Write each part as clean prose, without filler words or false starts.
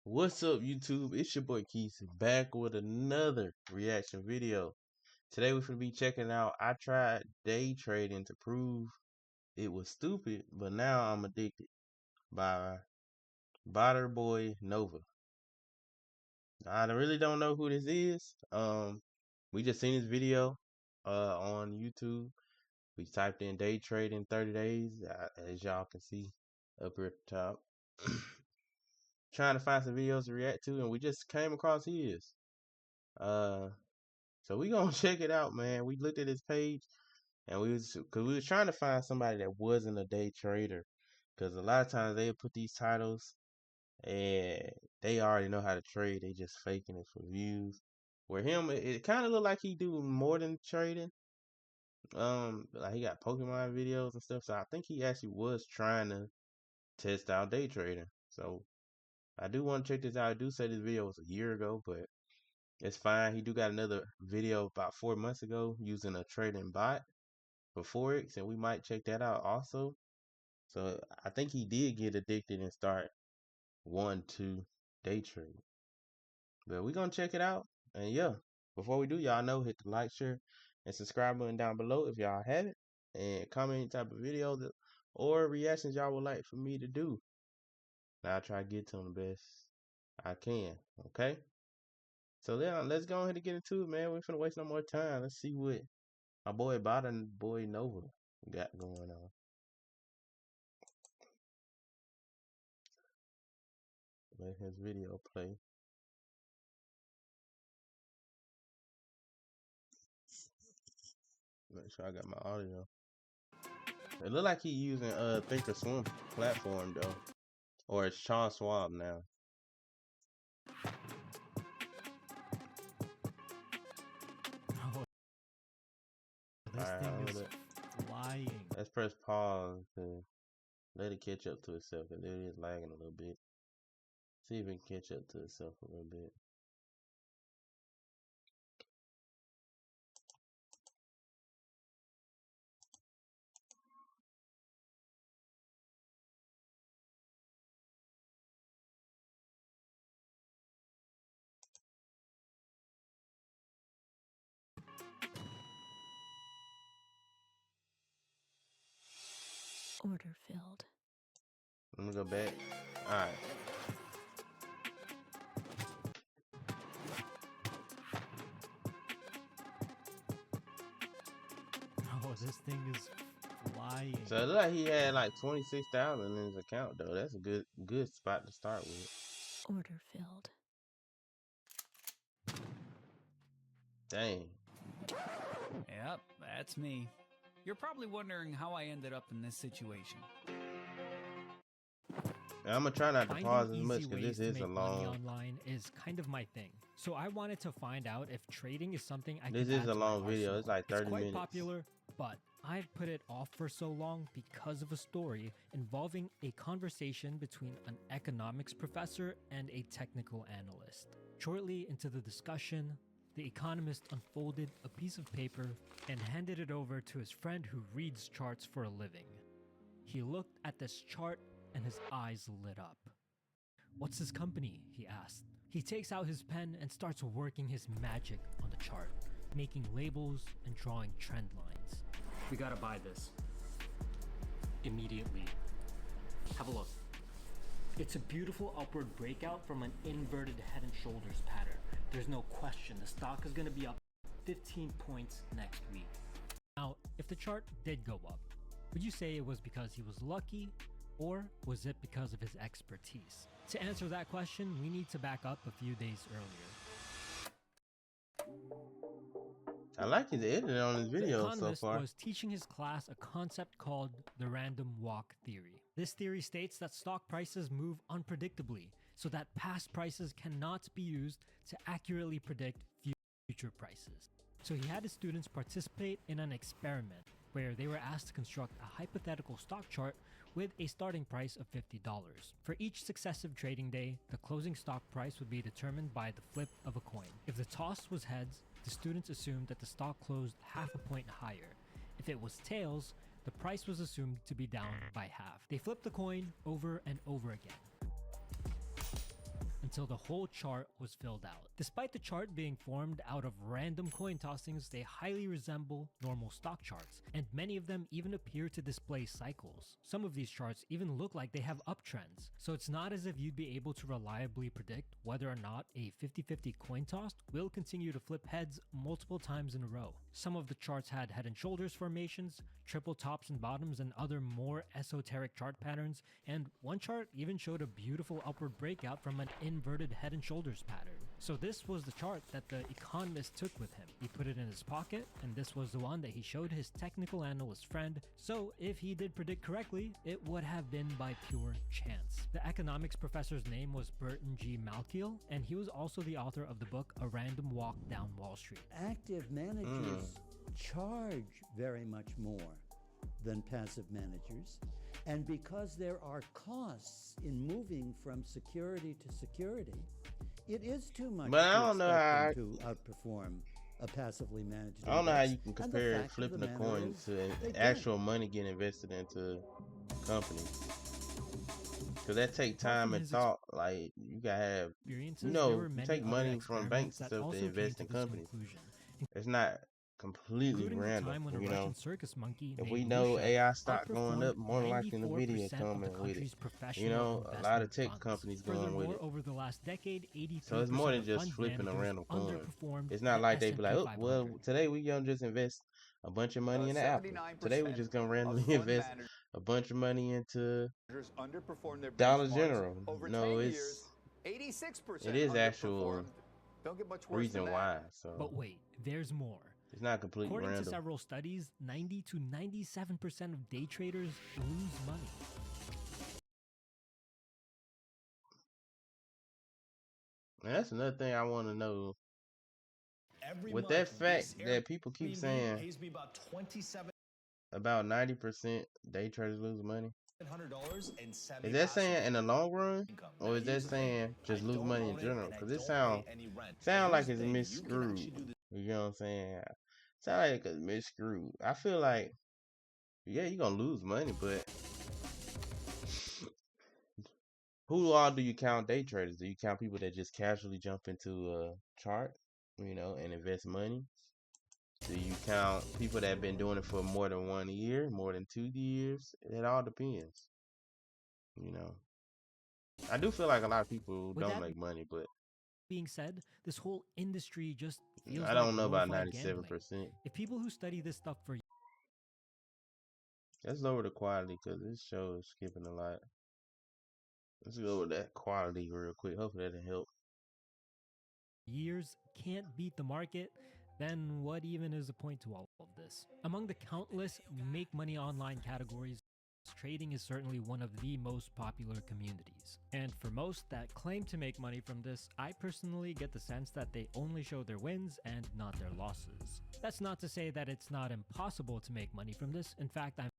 What's up, YouTube? It's your boy Keith back with another reaction video. Today we're gonna be checking out. I tried day trading to prove it was stupid, but now I'm addicted by Botta Boy Nova. I really don't know who this is. We just seen this video on YouTube. We typed in day trading 30 days, as y'all can see up here at the top. Trying to find some videos to react to, and we just came across his. So we gonna check it out, man. We looked at his page, and we was trying to find somebody that wasn't a day trader, because a lot of times they put these titles and they already know how to trade. They just faking it for views. Where him, it kind of look like he do more than trading. Like he got Pokemon videos and stuff. So I think he actually was trying to test out day trading. So I do want to check this out. I do say this video was a year ago, but it's fine. He do got another video about 4 months ago using a trading bot for Forex, and we might check that out also. So I think he did get addicted and start wanting to day trade. But we're gonna check it out. And yeah, before we do, y'all know, hit the like, share, and subscribe button down below if y'all haven't. And comment any type of videos or reactions y'all would like for me to do. And I'll try to get to them the best I can. Okay? So yeah, let's go ahead and get into it, man. We ain't finna waste no more time. Let's see what my boy Botta and boy Nova got going on. Let his video play. Make sure I got my audio. It look like he using Thinkorswim platform though, or it's Charles Schwab now. Oh, this thing is flying. Let's press pause to let it catch up to itself, and it is lagging a little bit. See if it can catch up to itself a little bit. Order filled. I'm gonna go back. Alright. Oh, this thing is flying. So it look like he had like 26,000 in his account though. That's a good spot to start with. Order filled. Dang. Yep, that's me. You're probably wondering how I ended up in this situation. And I'm gonna try not to Finding pause as easy much because ways this to is a make money long. online is kind of my thing. So I wanted to find out if trading is something I This could is add a to my long video. arsenal. It's like 30 It's quite minutes. popular, but I've put it off for so long because of a story involving a conversation between an economics professor and a technical analyst. Shortly into the discussion, the economist unfolded a piece of paper and handed it over to his friend who reads charts for a living. He looked at this chart and his eyes lit up. "What's his company?" he asked. He takes out his pen and starts working his magic on the chart, making labels and drawing trend lines. "We gotta buy this. Immediately. Have a look. It's a beautiful upward breakout from an inverted head and shoulders pattern. There's no question the stock is gonna be up 15 points next week." Now, if the chart did go up, would you say it was because he was lucky, or was it because of his expertise? To answer that question, we need to back up a few days earlier. I like his editing on his The video so economist far. was teaching his class a concept called the random walk theory. This theory states that stock prices move unpredictably, so that past prices cannot be used to accurately predict future prices. So he had his students participate in an experiment where they were asked to construct a hypothetical stock chart with a starting price of $50. For each successive trading day, the closing stock price would be determined by the flip of a coin. If the toss was heads, the students assumed that the stock closed half a point higher. If it was tails, the price was assumed to be down by half. They flipped the coin over and over again until the whole chart was filled out. Despite the chart being formed out of random coin tossings, they highly resemble normal stock charts, and many of them even appear to display cycles. Some of these charts even look like they have uptrends, so it's not as if you'd be able to reliably predict whether or not a 50-50 coin toss will continue to flip heads multiple times in a row. Some of the charts had head and shoulders formations, triple tops and bottoms, and other more esoteric chart patterns, and one chart even showed a beautiful upward breakout from an inverted head and shoulders pattern. So this was the chart that the economist took with him. He put it in his pocket, and this was the one that he showed his technical analyst friend, so if he did predict correctly, it would have been by pure chance. The economics professor's name was Burton G. Malkiel, and he was also the author of the book A Random Walk Down Wall Street. Active managers charge very much more than passive managers. And because there are costs in moving from security to security, it is too much But to I don't know how expect them to outperform a passively managed I don't know how index. you can And the compare fact of flipping the a matter coin is, to they don't. actual money getting invested into companies. Because that take Apart time from and his thought. Like, you gotta have, experiences, you there know, were you many take other money from banks experiments and that stuff to also came invest to in this companies. conclusion, It's not completely including the random, time when a you Russian know. circus monkey If named we know Lucia AI stock going outperformed up, more than likely 94% NVIDIA of the coming with it. country's You professional know, a lot investment of tech funds. companies going with Furthermore, it. over the last decade, So it's more 83% than of just fund flipping a managers random coin. underperformed It's not the like they be S&P like, oh, 500. well, today we gonna just invest a bunch of money into Apple. Today we're just gonna randomly invest a bunch of money into underperformed their Dollar benchmarks General. over No, 10 it's years. 86% it is underperformed. actual Don't get much worse reason than why. that. So But wait, there's more. it's not completely According to random. several studies, 90 to 97% of day traders lose money. And that's another thing I want to know. Every With month, that fact this that people keep Airbnb saying pays me about about 90% day traders lose money, $2,700 and is that saying in the long run, or is that saying just lose money in general? Because it sound like it's misscrewed. You know what I'm saying? Sound like it's misscrewed. I feel like, yeah, you're gonna lose money, but who all do you count day traders? Do you count people that just casually jump into a chart, you know, and invest money? Do you count people that have been doing it for more than 1 year, more than 2 years? It all depends, you know. I do feel like a lot of people With don't that make money, but being said, this whole industry just feels I like don't know about glorified gambling. 97%. If people who study this stuff for Let's lower the quality because this show is skipping a lot. Let's lower that quality real quick. Hopefully that'll help. years can't beat the market, then what even is the point to all of this? Among the countless make money online categories, trading is certainly one of the most popular communities. And for most that claim to make money from this, I personally get the sense that they only show their wins and not their losses. That's not to say that it's not impossible to make money from this. In fact, I'm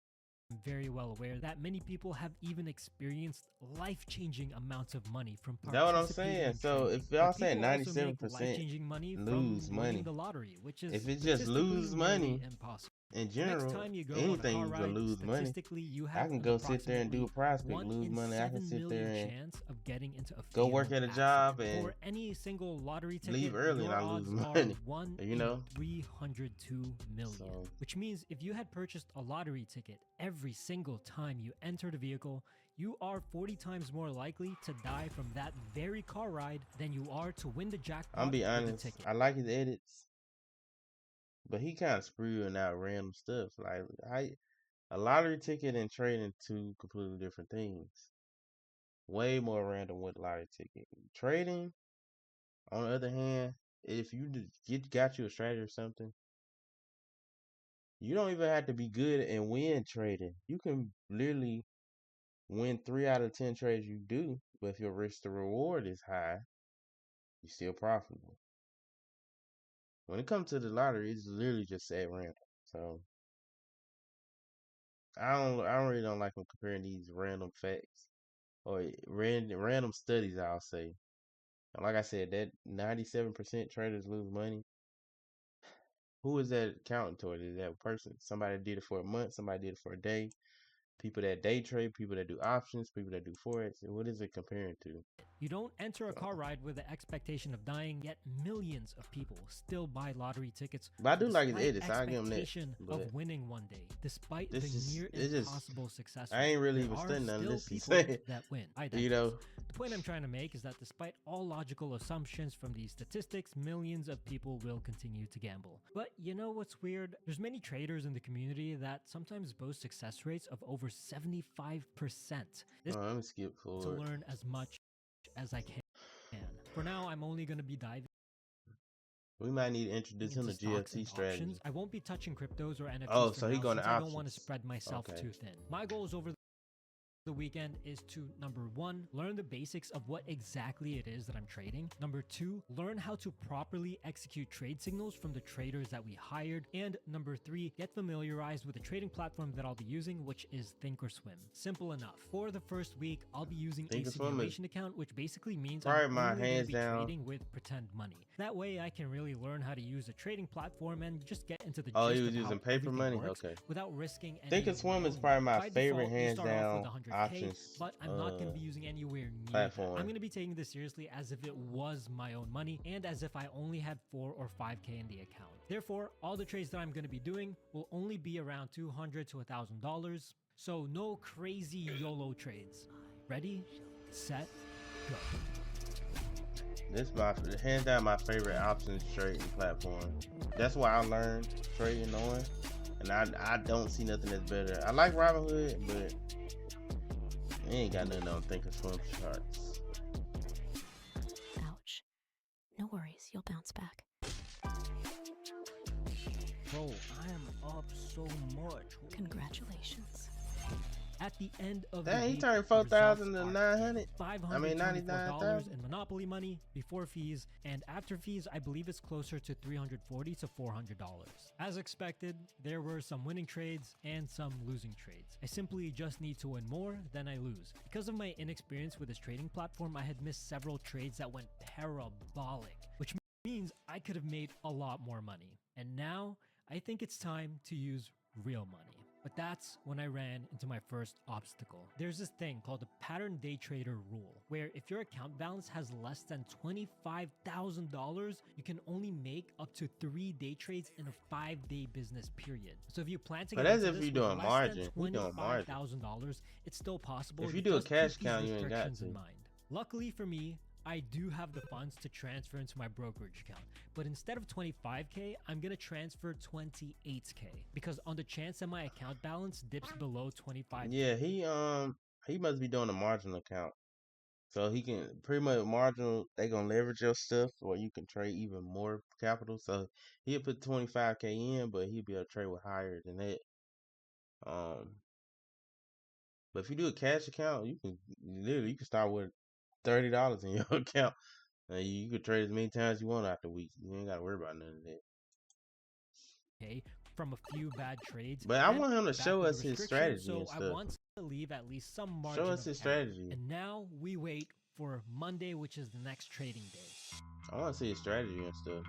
very well aware that many people have even experienced life-changing amounts of money from Is that what I'm participating saying? in So trading. if y'all But saying people also make 97% life-changing money lose from money, winning the lottery, which is if it just statistically lose nearly money impossible. in The next general, time you go on a anything car you can ride, lose money. statistically you I have can an go sit there and do a approximately prize pick, 1 lose in money. I can 7 sit there million and chance of getting into a go work fatal at a job accident. and For any single lottery ticket, leave early your and I lose odds are money. 1 You in know? 302 million. So Which means if you had purchased a lottery ticket every single time you entered a vehicle, you are 40 times more likely to die from that very car ride than you are to win the jackpot I'm be with honest, the ticket. I like his edits, but he kind of spewing out random stuff. Like a lottery ticket and trading two completely different things. Way more random with lottery ticket. Trading, on the other hand, if you got you a strategy or something, you don't even have to be good and win trading. You can literally win 3 out of 10 trades you do, but if your risk to reward is high, you're still profitable. When it comes to the lottery, it's literally just at random. So I really don't like them comparing these random facts or random studies. I'll say, and like I said, that 97% traders lose money. Who is that counting toward? Is that person? Somebody did it for a month. Somebody did it for a day. people that day trade, people that do options, people that do forex. What is it comparing to? You don't enter a car ride with the expectation of dying, yet millions of people still buy lottery tickets But I do with like his the slight edits. I give him that. expectation But of winning one day, despite the this is near it's just impossible success I rate. ain't really There even are studying none of still this he's people saying. that win. I You digress. know, The point I'm trying to make is that despite all logical assumptions from these statistics, millions of people will continue to gamble. But you know what's weird? There's many traders in the community that sometimes boast success rates of over 75%. This let me skip to forward. learn as much as I can. For now, I'm only going to be diving We might need to introduce him into to stocks and GLT strategy. options. I won't be touching cryptos or NFTs Oh, for so now, he going to since I don't want to options. spread myself Okay. too thin. My goals over the weekend is to, number one, learn the basics of what exactly it is that I'm trading. Number two, learn how to properly execute trade signals from the traders that we hired. And number three, get familiarized with the trading platform that I'll be using, which is Thinkorswim. Simple enough. For the first week, I'll be using a Thinkorswim is simulation account, which basically means probably I'm my only going to hands be down. trading with pretend money. That way I can really learn how to use a trading platform and just get into the Oh, gist he was of how using paper everything money? works Okay. without risking any Thinkorswim is of probably my By favorite default, you hands start off down with 100K, options but I'm not going to be using anywhere near platform. that. I'm going to be taking this seriously as if it was my own money and as if I only had 4 or 5K in the account. Therefore, all the trades that I'm going to be doing will only be around $200 to $1,000. So no crazy YOLO trades. Ready, set, go. This my hands down my favorite options trading platform. That's why I learned trading on, and I don't see nothing that's better. I like Robinhood, but it ain't got nothing on Thinkorswim charts. Ouch. No worries, you'll bounce back. Bro, I am up so much. Congratulations. At the end of Dang, the he week, turned the 4,000 to results are 900. I mean, $524 $99,000. in Monopoly money before fees, and after fees, I believe it's closer to $340 to $400. As expected, there were some winning trades and some losing trades. I simply just need to win more than I lose. Because of my inexperience with this trading platform, I had missed several trades that went parabolic, which means I could have made a lot more money. And now, I think it's time to use real money. But that's when I ran into my first obstacle. There's this thing called the pattern day trader rule, where if your account balance has less than $25,000, you can only make up to 3 day trades in a 5-day business period. So if you plan to But get that's into if this you with doing less margin. We than doing margin. $25,000, it's still possible. If you do a just cash keep these count, you ain't got restrictions to. in mind. Luckily for me, I do have the funds to transfer into my brokerage account, but instead of 25K, I'm gonna transfer 28K because on the chance that my account balance dips below 25K. Yeah, he must be doing a marginal account. So he can pretty much marginal, they gonna leverage your stuff or you can trade even more capital. So he'll put 25K in, but he'll be able to trade with higher than that. But if you do a cash account, you can start with $30 in your account. And you can trade as many times as you want after weeks. You ain't gotta worry about none of that. Okay, from a few bad trades. But I and want him to back show with us the his restrictions, strategy and So I stuff. want to leave at least some margin Show us of his error. strategy. And now we wait for Monday, which is the next trading day. I want to see his strategy and stuff.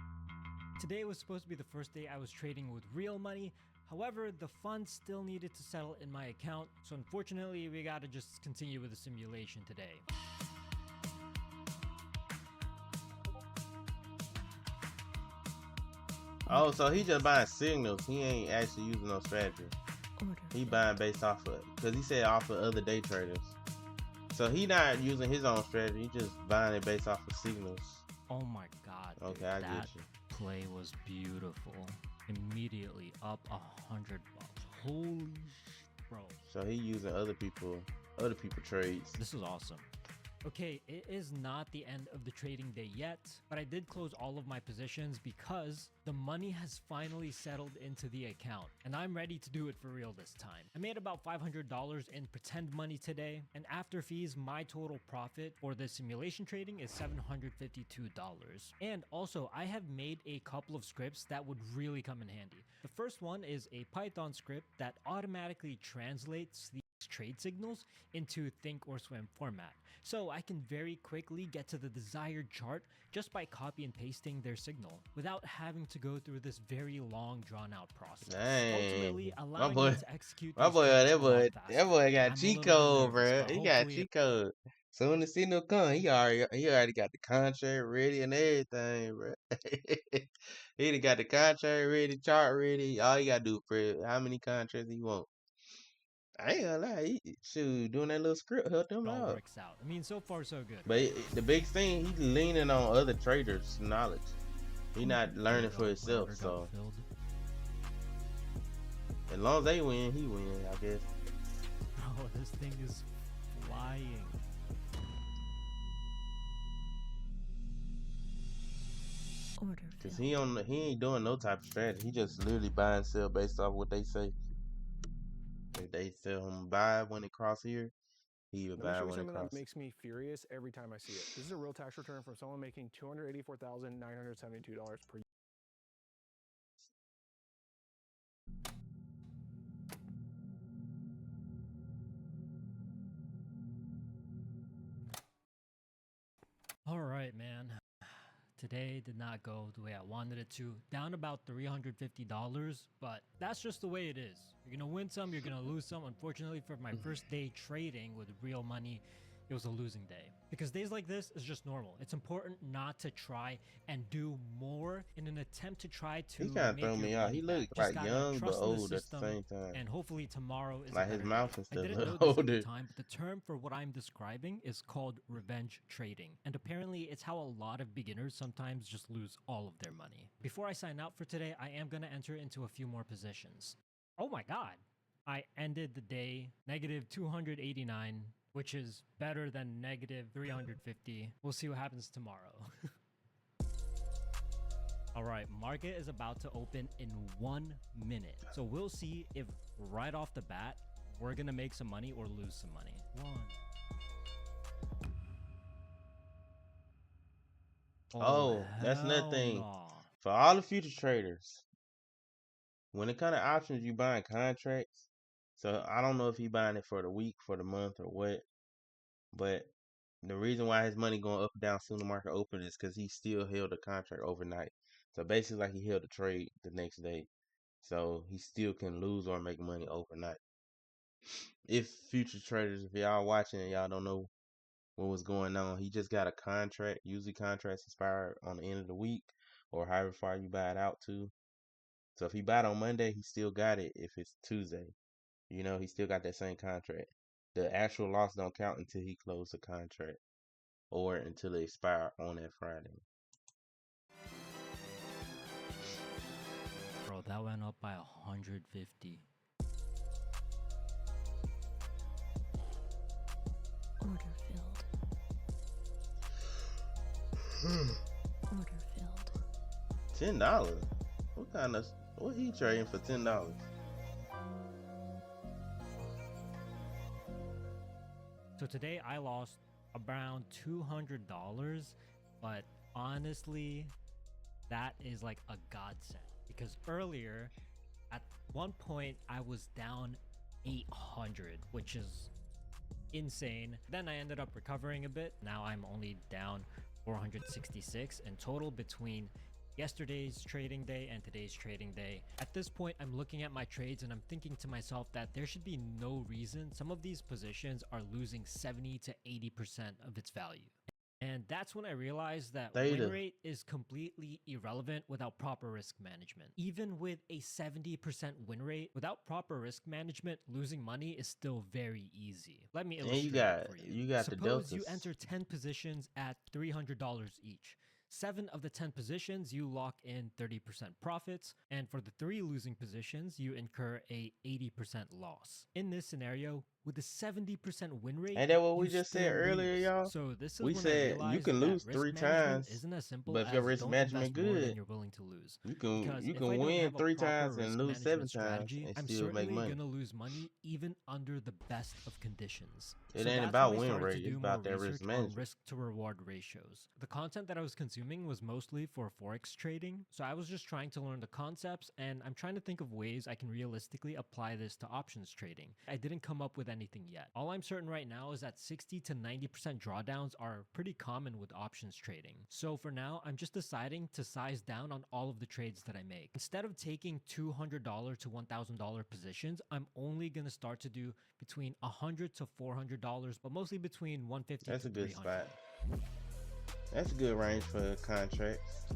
Today was supposed to be the first day I was trading with real money. However, the funds still needed to settle in my account, so unfortunately we gotta just continue with the simulation today. Oh, so he just buying signals. He ain't actually using no strategy. Order. He buying based off of, because he said off of other day traders. So he not using his own strategy. He just buying it based off of signals. Oh my god, dude, Okay, I that get you. play was beautiful. Immediately up $100. Holy bro. So he using other people trades. This is awesome. Okay, it is not the end of the trading day yet, but I did close all of my positions because the money has finally settled into the account, and I'm ready to do it for real this time. I made about $500 in pretend money today, and after fees, my total profit for the simulation trading is $752. And also, I have made a couple of scripts that would really come in handy. The first one is a Python script that automatically translates the trade signals into Thinkorswim format. So I can very quickly get to the desired chart just by copy and pasting their signal without having to to go through this very long, drawn-out process, ultimately Dang. allowing me to execute My these boy, trades that a lot boy, faster. that boy got I'm a cheat little bit code, nervous, bro. but He got hopefully cheat code. Soon as the signal come, he already got the contract ready and everything, bro. He done got the contract ready, chart ready. All he gotta do for how many contracts he want. I ain't gonna lie, shoot, doing that little script helped him it all out. works out. I mean, so far so good. But the big thing, he's leaning on other traders' knowledge. He not learning for himself, so as long as they win, he win, I guess. Bro, this thing is flying. Order Cause filled. he ain't doing no type of strategy. He just literally buy and sell based off what they say. If they tell him buy when it cross here, he would Let me buy show you when it something that cross. makes me furious every time I see it. This is a real tax return from someone making $284,972 per year. All right, man. Today did not go the way I wanted it to. Down about $350, but that's just the way it is. You're gonna win some, you're gonna lose some. Unfortunately, for my first day trading with real money, it was a losing day. Because days like this is just normal. It's important not to try and do more in an attempt to try to He kind of make throw your me out. money He back. looked Just like gotta young but trust in the old at the system, same time. and hopefully tomorrow is Like a his better mouth day. is I still a didn't little know this at older. the time, but the term for what I'm describing is called revenge trading. And apparently it's how a lot of beginners sometimes just lose all of their money. Before I sign out for today, I am going to enter into a few more positions. Oh my god. I ended the day negative 289, which is better than negative 350. We'll see what happens tomorrow. All right, market is about to open in 1 minute. So we'll see if right off the bat, we're going to make some money or lose some money. Oh, that's another thing. No. For all the future traders, when it comes to options, you buying contracts. So I don't know if he buying it for the week, for the month, or what. But the reason why his money going up and down soon the market open is because he still held a contract overnight. So basically, like he held a trade the next day. So he still can lose or make money overnight. If future traders, if y'all watching and y'all don't know what was going on, he just got a contract. Usually contracts expire on the end of the week or however far you buy it out to. So if he bought on Monday, he still got it if it's Tuesday. You know, he still got that same contract. The actual loss don't count until he closed the contract or until it expire on that Friday. Bro, that went up by 150. Order filled. Order filled. $10? What he trading for $10? So today I lost around $200, but honestly, that is like a godsend because earlier at one point I was down 800, which is insane. Then I ended up recovering a bit. Now I'm only down 466 in total between yesterday's trading day and today's trading day. At this point, I'm looking at my trades and I'm thinking to myself that there should be no reason some of these positions are losing 70 to 80% of its value. And that's when I realized that win rate is completely irrelevant without proper risk management. Even with a 70% win rate, without proper risk management, losing money is still very easy. Let me illustrate it for you. You got Suppose the you deltas. enter 10 positions at $300 each. 7 of the 10 positions, you lock in 30% profits, and for the 3 losing positions, you incur a 80% loss. In this scenario, with a 70% win rate, Ain't that what we you just said still earlier, lose. y'all? So this is We when I said you realized can that lose risk 3 management times, isn't as simple but if as your risk don't management invest more than good, you're willing to lose. you Because can if I don't win have a 3 proper times and risk lose 7 management times strategy, and I'm still make certainly money. gonna lose money even under the best of conditions. It So ain't that's about when I win started rate, to it's do more about that risk research on management. risk to reward ratios. The content that I was consuming was mostly for forex trading, so I was just trying to learn the concepts and I'm trying to think of ways I can realistically apply this to options trading. I didn't come up with any anything yet. All I'm certain right now is that 60 to 90% drawdowns are pretty common with options trading. So for now, I'm just deciding to size down on all of the trades that I make. Instead of taking $200 to $1,000 positions, I'm only going to start to do between $100 to $400, but mostly between $150 That's to a good $300. spot. That's a good range for contracts.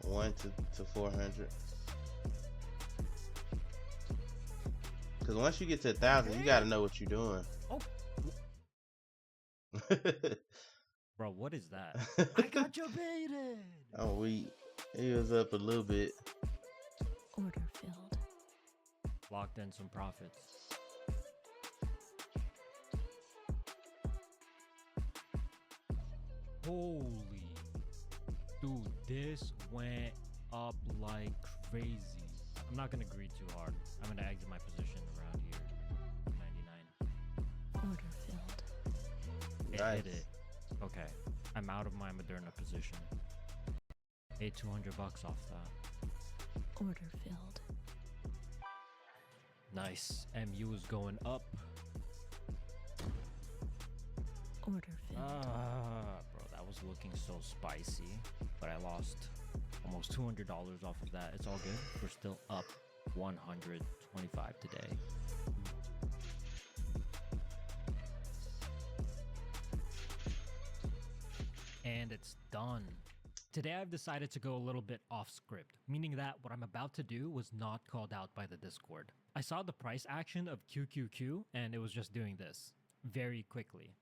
1 to 400. Because once you get to 1,000, you gotta know what you're doing. Oh. Bro, what is that? I got you baited. Oh, he was up a little bit. Order filled. Locked in some profits. Holy. Dude, this went up like crazy. I'm not gonna greed too hard. I'm gonna exit my position around here. 99. Order filled. It Nice. hit it. Okay. I'm out of my Moderna position. Made $200 off that. Order filled. Nice. MU is going up. Order filled. Bro, that was looking so spicy. But I lost almost $200 off of that. It's all good. We're still up 125 today. And it's done. Today I've decided to go a little bit off script, meaning that what I'm about to do was not called out by the Discord. I saw the price action of QQQ and it was just doing this very quickly.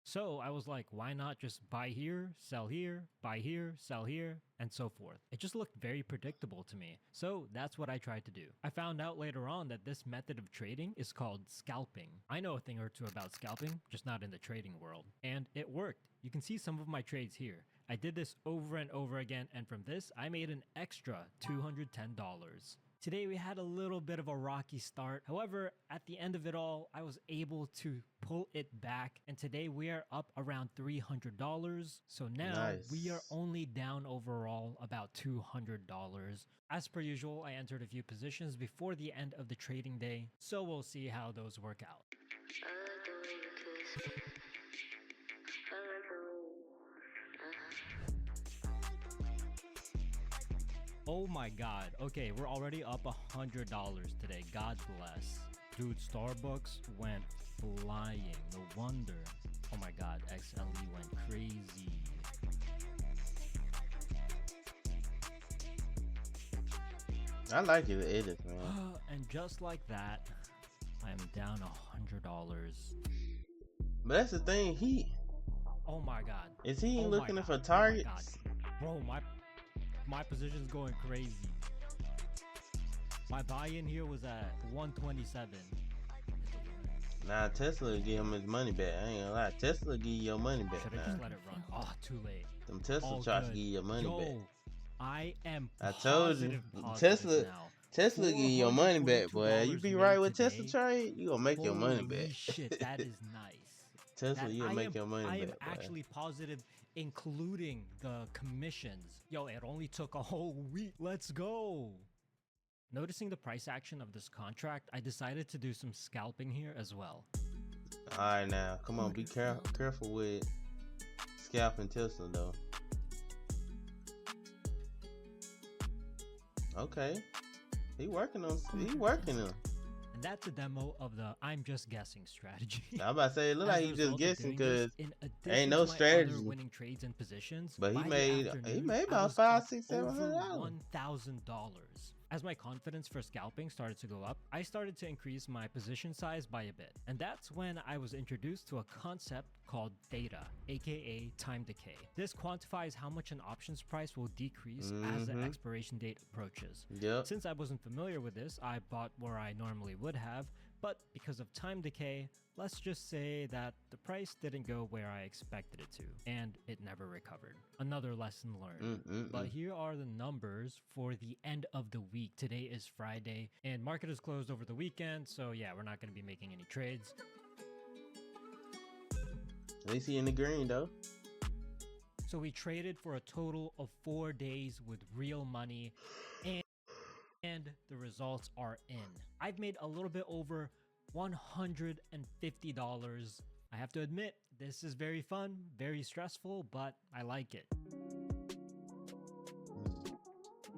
So I was like, why not just buy here, sell here, buy here, sell here, and so forth. It just looked very predictable to me. So that's what I tried to do. I found out later on that this method of trading is called scalping. I know a thing or two about scalping, just not in the trading world. And it worked. You can see some of my trades here. I did this over and over again, and from this, I made an extra $210. Today we had a little bit of a rocky start. However, at the end of it all, I was able to pull it back. And today we are up around $300. So now we are only down overall about $200. As per usual, I entered a few positions before the end of the trading day. So we'll see how those work out. Oh my god. Okay, we're already up $100 today. God bless. Dude, Starbucks went flying. No wonder. Oh my god, XLE went crazy. I like your edits, man. And just like that, I'm down $100. But that's the thing, Oh my god. is he Oh looking my for god. targets? Oh my god. Bro, my position's going crazy. My buy-in here was at 127. Nah, Tesla will give him his money back. I ain't gonna lie. Tesla give you your money back. Should have just let it run. Oh, too late. Them Tesla All charts good. give you your money Yo, back. I am I told you. positive now. Tesla give you your money back, boy. You be right with today. Tesla trade, you gonna make your money back. Holy shit, that is nice. Tesla, you gonna make your money I back, am boy. actually positive, including the commissions. Yo, it only took a whole week. Let's go. Noticing the price action of this contract, I decided to do some scalping here as well. Alright now, come on, be careful with scalping Tesla though. Okay. He working on. And that's a demo of the I'm just guessing strategy. I'm about to say, it look like As a he just result of guessing doing this, because in ain't addition no to my strategy. other winning trades and positions, But he by the made afternoon, I about was $500, up $600, over $700. $1,000. As my confidence for scalping started to go up, I started to increase my position size by a bit. And that's when I was introduced to a concept called theta, aka time decay. This quantifies how much an options price will decrease as the expiration date approaches. Yep. Since I wasn't familiar with this, I bought where I normally would have, but because of time decay, let's just say that the price didn't go where I expected it to, and it never recovered. Another lesson learned. But here are the numbers for the end of the week. Today is Friday, and market is closed over the weekend, so yeah, we're not going to be making any trades. At least he in the green though. So we traded for a total of 4 days with real money, and the results are in. I've made a little bit over $150. I have to admit, this is very fun, very stressful, but I like it.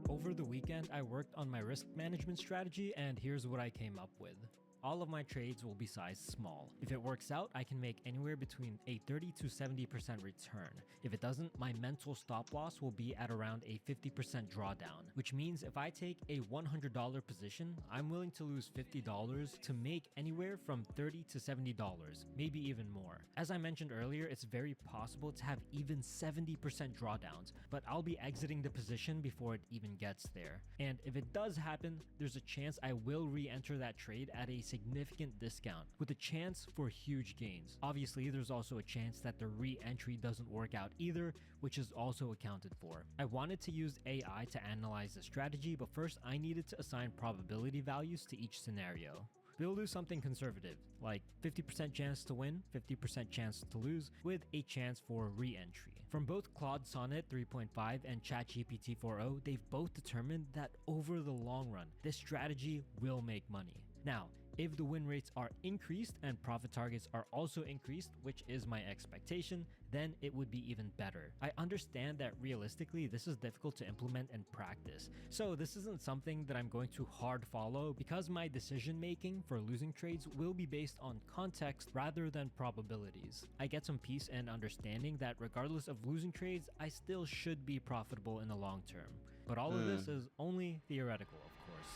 Over the weekend, I worked on my risk management strategy, and here's what I came up with. All of my trades will be sized small. If it works out, I can make anywhere between a 30 to 70% return. If it doesn't, my mental stop loss will be at around a 50% drawdown, which means if I take a $100 position, I'm willing to lose $50 to make anywhere from $30 to $70, maybe even more. As I mentioned earlier, it's very possible to have even 70% drawdowns, but I'll be exiting the position before it even gets there. And if it does happen, there's a chance I will re-enter that trade at a significant discount, with a chance for huge gains. Obviously, there's also a chance that the re-entry doesn't work out either, which is also accounted for. I wanted to use AI to analyze the strategy, but first I needed to assign probability values to each scenario. We'll do something conservative, like 50% chance to win, 50% chance to lose, with a chance for re-entry. From both Claude Sonnet 3.5 and ChatGPT 4o, they've both determined that over the long run, this strategy will make money. Now, if the win rates are increased and profit targets are also increased, which is my expectation, then it would be even better. I understand that realistically this is difficult to implement and practice, so this isn't something that I'm going to hard follow because my decision making for losing trades will be based on context rather than probabilities. I get some peace and understanding that regardless of losing trades, I still should be profitable in the long term. But all of this is only theoretical, of course.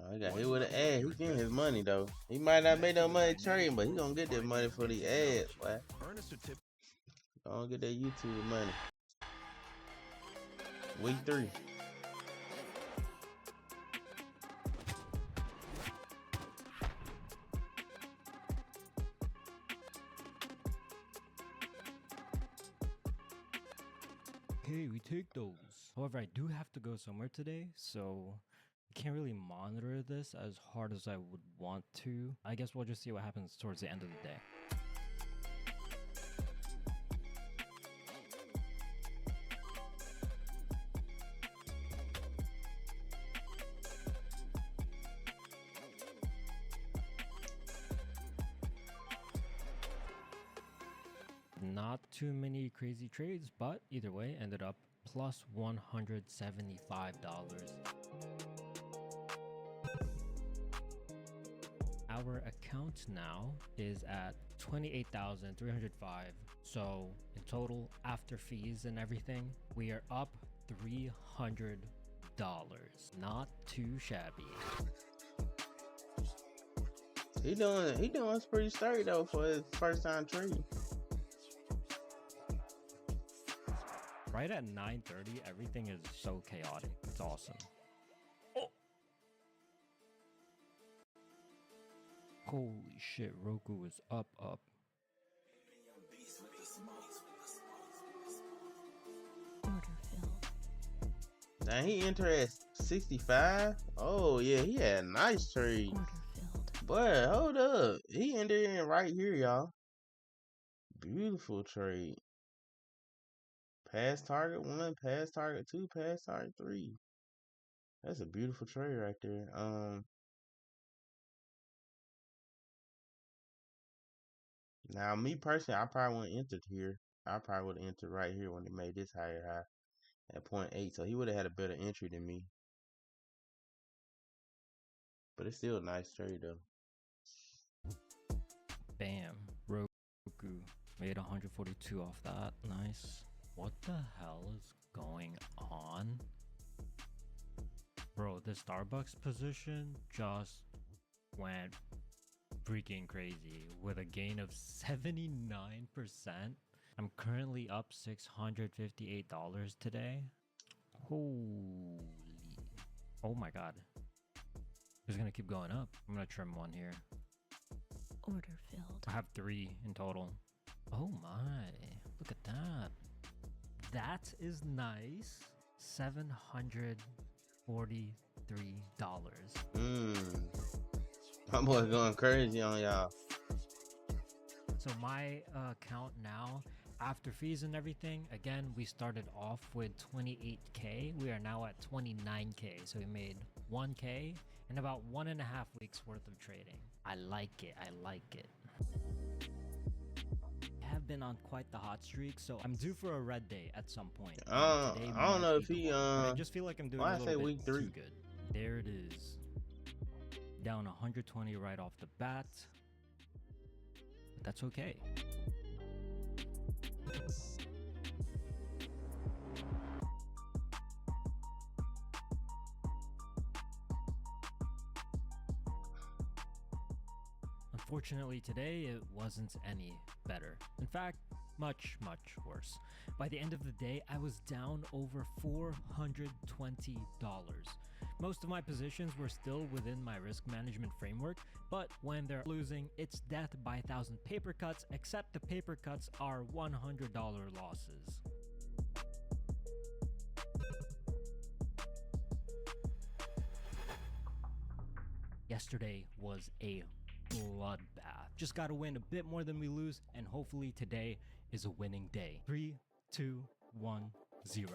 Oh, he got hit with an ad. He getting his money though. He might not make no money trading, but he gonna get that money for the ads. Boy. Gonna get that YouTube money. Week 3. Okay, we take those. However, I do have to go somewhere today, so I can't really monitor this as hard as I would want to. I guess we'll just see what happens towards the end of the day. Not too many crazy trades, but either way, ended up plus $175. Our account now is at 28,305. So in total, after fees and everything, we are up $300. Not too shabby. He doing pretty sturdy though for his first time trading. Right at 9:30, everything is so chaotic. It's awesome. Oh. Holy shit, Roku is up. Order filled. Now he entered at 65. Oh yeah, he had a nice trade. Order filled. But hold up, he entered in right here, y'all. Beautiful trade. Pass target 1, pass target 2, pass target 3. That's a beautiful trade right there. Now me personally, I probably wouldn't entered here. I probably would have entered right here when he made this higher high at 0.8. So he would have had a better entry than me. But it's still a nice trade though. Bam. Roku made 142 off that. Nice. What the hell is going on? Bro, the Starbucks position just went freaking crazy with a gain of 79%. I'm currently up $658 today. Holy. Oh my god. It's gonna keep going up. I'm gonna trim one here. Order filled. I have 3 in total. Oh my. Look at that. That is nice. $743. My boy going crazy on y'all. So my account now, after fees and everything, again, we started off with 28K. We are now at 29K. So we made 1K in about 1.5 weeks worth of trading. I like it. I like it. I have been on quite the hot streak, so I'm due for a red day at some point. Today I don't might know be if the he one, but I just feel like I'm doing why a I say little week bit 3. too good. There it is. Down 120 right off the bat. But that's okay. Unfortunately today, it wasn't any better. In fact, much, much worse. By the end of the day, I was down over $420. Most of my positions were still within my risk management framework, but when they're losing, it's death by 1,000 paper cuts, except the paper cuts are $100 losses. Yesterday was a bloodbath. Just gotta win a bit more than we lose, and hopefully today is a winning day. 3, 2, 1, 0.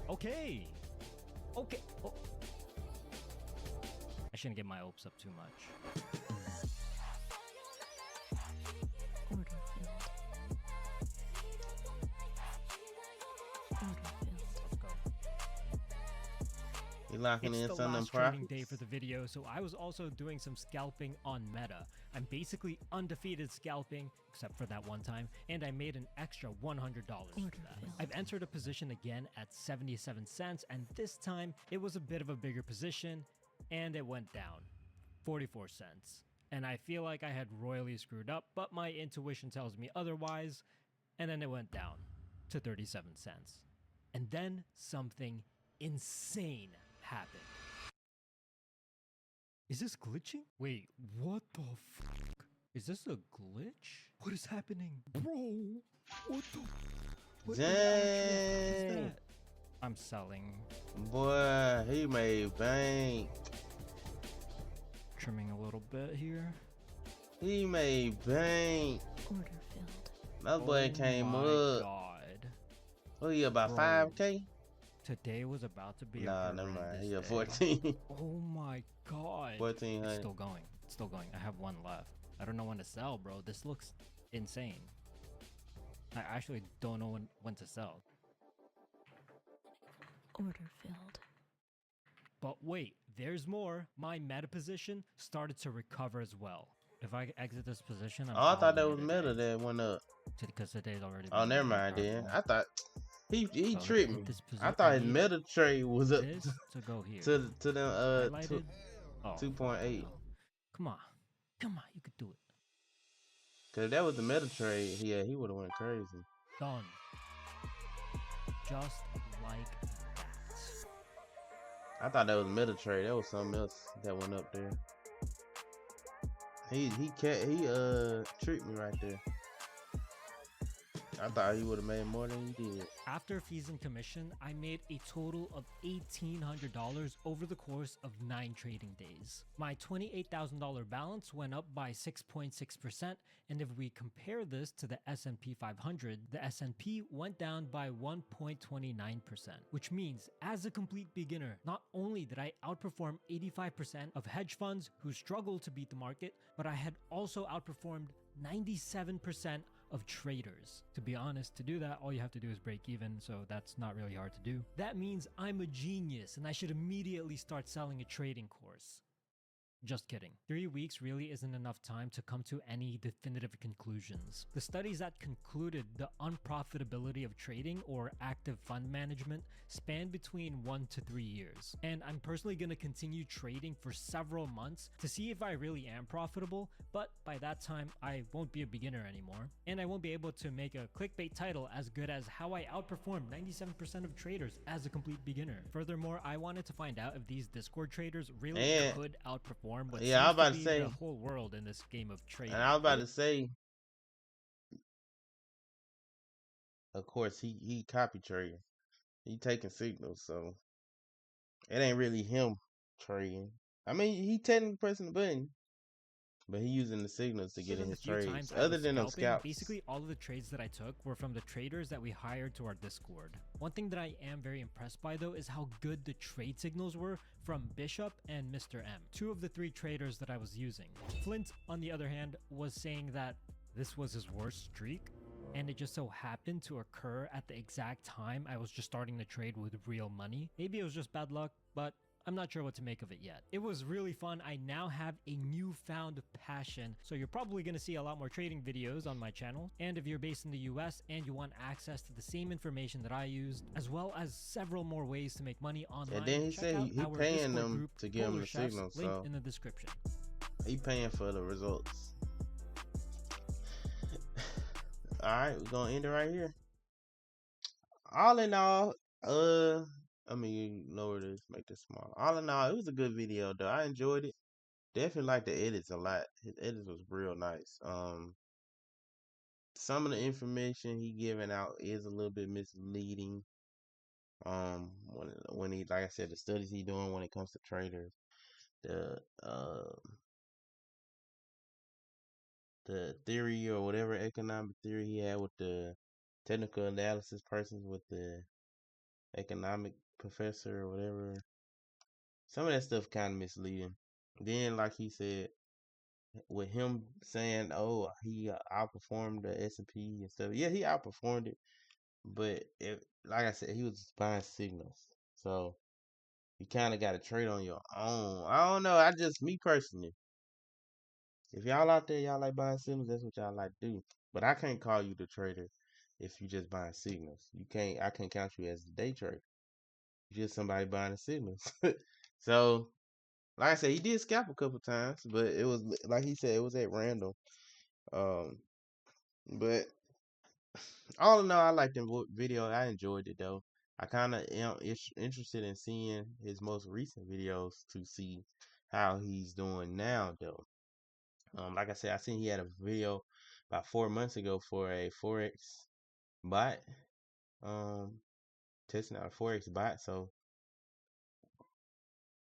Okay. Okay. Oh. I shouldn't get my hopes up too much. Order filled. Order filled. Let's go. You locking It's in the some of them last trading profits? day for the video, so I was also doing some scalping on meta. I'm basically undefeated scalping, except for that one time, and I made an extra $100 for that. I've entered a position again at 77 cents, and this time it was a bit of a bigger position, and it went down 44 cents. And I feel like I had royally screwed up, but my intuition tells me otherwise, and then it went down to 37 cents. And then something insane happened. Is this glitching? Wait, what the fuck? Is this a glitch? What is happening? Bro, what the what the actual fuck is Dang. that? I'm selling. Boy, he made bank. Trimming a little bit here. He made bank. Order filled. That boy came my up. God. What he about Bro. 5K? Today was about to be Nah, a never mind. horrendous He a day. 14. Oh my God. It's 1400. still going. It's still going. I have one left. I don't know when to sell, bro. This looks insane. I actually don't know when to sell. Order filled. But wait, there's more. My meta position started to recover as well. If I exit this position, I'm Oh, I thought that calling was it a meta day. that went up. Because today's already Oh, been never really mind then. purple. I thought he So let's tricked hit me. this I position. thought his need meta trade was up this to go here. to them Highlighted. Oh, 2.8. come on. Come on, you could do it. Cause if that was the meta trade, yeah, he would have went crazy. Done. Just like that. I thought that was meta trade. That was something else that went up there. He tricked me right there. I thought he would have made more than he did. After fees and commission, I made a total of $1,800 over the course of 9 trading days. My $28,000 balance went up by 6.6%, and if we compare this to the S&P 500, the S&P went down by 1.29%, which means as a complete beginner, not only did I outperform 85% of hedge funds who struggle to beat the market, but I had also outperformed 97% of traders. To be honest, to do that, all you have to do is break even, so that's not really hard to do. That means I'm a genius and I should immediately start selling a trading course. Just kidding. 3 weeks really isn't enough time to come to any definitive conclusions. The studies that concluded the unprofitability of trading or active fund management span between 1 to 3 years. And I'm personally going to continue trading for several months to see if I really am profitable, but by that time I won't be a beginner anymore. And I won't be able to make a clickbait title as good as how I outperformed 97% of traders as a complete beginner. Furthermore, I wanted to find out if these Discord traders really could outperform what Yeah, I was seems about to to be say, the whole world in this game of trading. and I was about to say, of course, he copy trading. He taking signals, so it ain't really him trading. I mean, he technically pressing the button, But he using the signals to get in Given the his few trades. times I Other was than them scalping, scalps. basically all of the trades that I took were from the traders that we hired to our Discord. One thing that I am very impressed by though is how good the trade signals were from Bishop and Mr. M, two of the three traders that I was using. Flint, on the other hand, was saying that this was his worst streak, and it just so happened to occur at the exact time I was just starting to trade with real money. Maybe it was just bad luck, but I'm not sure what to make of it yet. It was really fun. I now have a newfound passion, so you're probably going to see a lot more trading videos on my channel. And if you're based in the US and you want access to the same information that I used, as well as several more ways to make money online, And then he check said out he our paying Discord them group, to give him Polar the Chefs, signals, link so in the description. he paying for the results. Alright, we're gonna end it right here. All in all, I mean, lower this, make this small. All in all, it was a good video though. I enjoyed it. Definitely like the edits a lot. His edits was real nice. Some of the information he giving out is a little bit misleading. When he, like I said, the studies he doing when it comes to traders, the theory or whatever economic theory he had with the technical analysis persons with the economic professor or whatever. Some of that stuff kind of misleading. Then, like he said, with him saying, "Oh, he outperformed the S&P and stuff." Yeah, he outperformed it, but like I said, he was buying signals, so you kind of got to trade on your own. I don't know. Me personally, if y'all out there, y'all like buying signals, that's what y'all like to do. But I can't call you the trader if you just buying signals. I can't count you as the day trader. You're just somebody buying the signals. So, like I said, he did scalp a couple times, but it was like he said, it was at random. Um, but all in all, I liked the video. I enjoyed it though. I kind of am interested in seeing his most recent videos to see how he's doing now though. Like I said, I seen he had a video about 4 months ago for a forex bot. Testing out a forex bot. So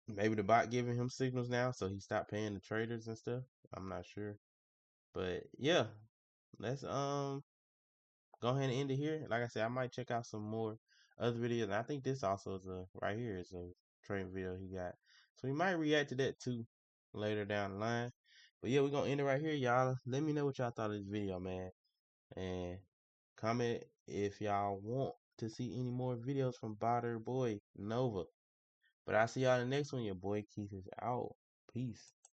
maybe the bot giving him signals now, so he stopped paying the traders and stuff. I'm not sure, but yeah, let's go ahead and end it here. Like I said, I might check out some more other videos. And I think this also is right here is a trading video he got, so we might react to that too later down the line. But yeah, we're gonna end it right here, y'all. Let me know what y'all thought of this video, man, and comment if y'all want to see any more videos from Botta Boy Nova. But I'll see y'all in the next one. Your boy Keith is out. Peace.